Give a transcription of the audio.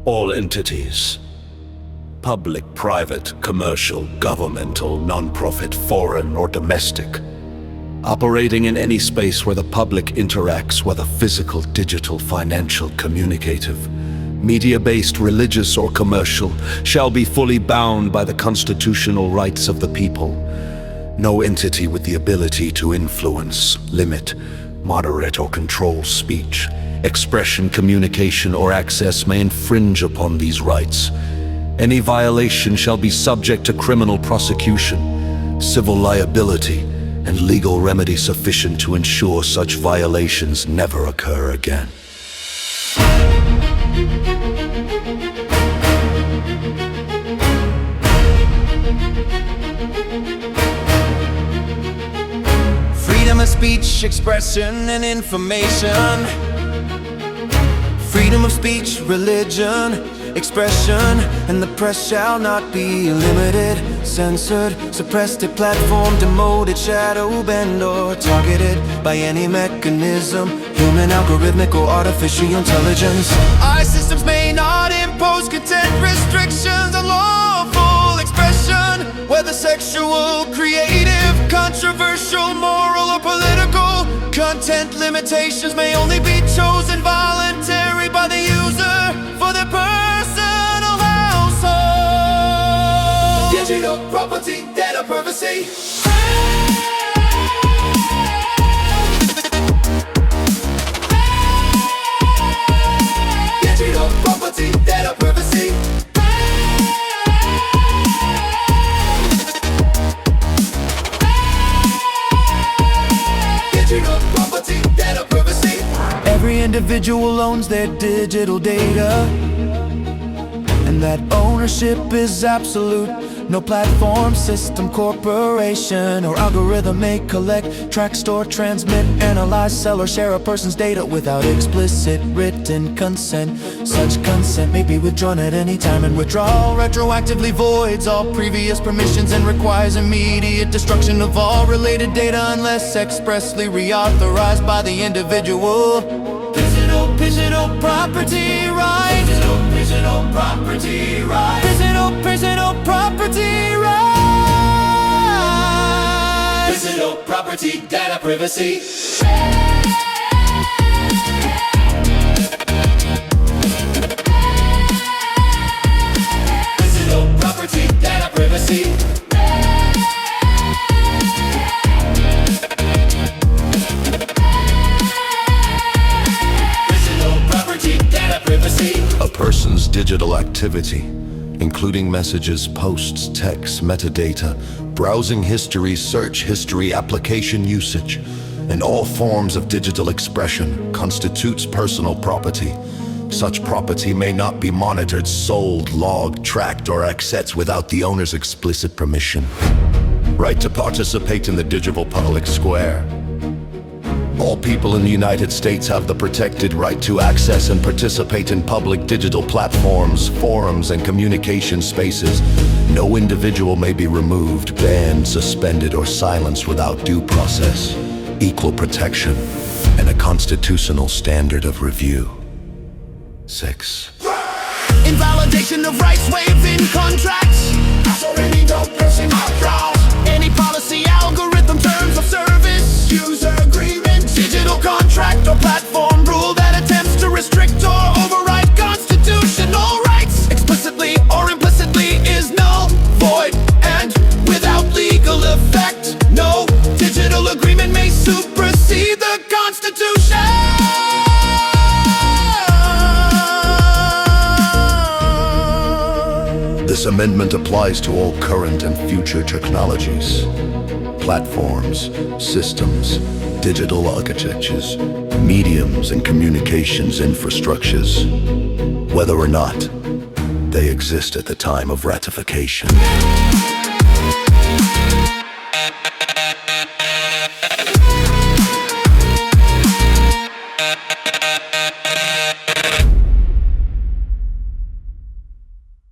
All entities, public, private, commercial, governmental, non-profit, foreign or domestic, operating in any space where the public interacts, whether physical, digital, financial, communicative, media-based, religious or commercial, shall be fully bound by the constitutional rights of the people. No entity with the ability to influence, limit, moderate or control speech, expression, communication or access may infringe upon these rights. Any violation shall be subject to criminal prosecution, civil liability, and legal remedy sufficient to ensure such violations never occur again. Freedom of speech, expression, and information. Freedom of speech, religion, expression, and the press shall not be limited, censored, suppressed, platform, demoted, shadow banned, or targeted by any mechanism, human, algorithmic, or artificial intelligence. Our systems may not impose content restrictions on lawful expression, whether sexual, creative, controversial, moral, or political. Content limitations may only be chosen voluntarily by the user for their personal household. Digital property, data privacy. Digital property, data privacy. Every individual owns their digital data, and that ownership is absolute. No platform, system, corporation, or algorithm may collect, track, store, transmit, analyze, sell, or share a person's data without explicit written consent. Such consent may be withdrawn at any time, and withdrawal retroactively voids all previous permissions and requires immediate destruction of all related data unless expressly reauthorized by the individual. Digital property rights. Digital property rights. Digital property rights. Digital property, data privacy. Digital property, data privacy. A person's digital activity, including messages, posts, texts, metadata, browsing history, search history, application usage, and all forms of digital expression constitutes personal property. Such property may not be monitored, sold, logged, tracked, or accessed without the owner's explicit permission. Right to participate in the digital public square. All people in the United States have the protected right to access and participate in public digital platforms, forums, and communication spaces. No individual may be removed, banned, suspended, or silenced without due process, equal protection, and a constitutional standard of review. 6. Invalidation of rights waived in contracts. Any policy, algorithm, terms of service, user agreement, digital contract, or platform rule that attempts to restrict or override constitutional rights, explicitly or implicitly, is null, void, and without legal effect. No digital agreement may supersede the Constitution. This amendment applies to all current and future technologies, platforms, systems, digital architectures, mediums, and communications infrastructures, whether or not they exist at the time of ratification.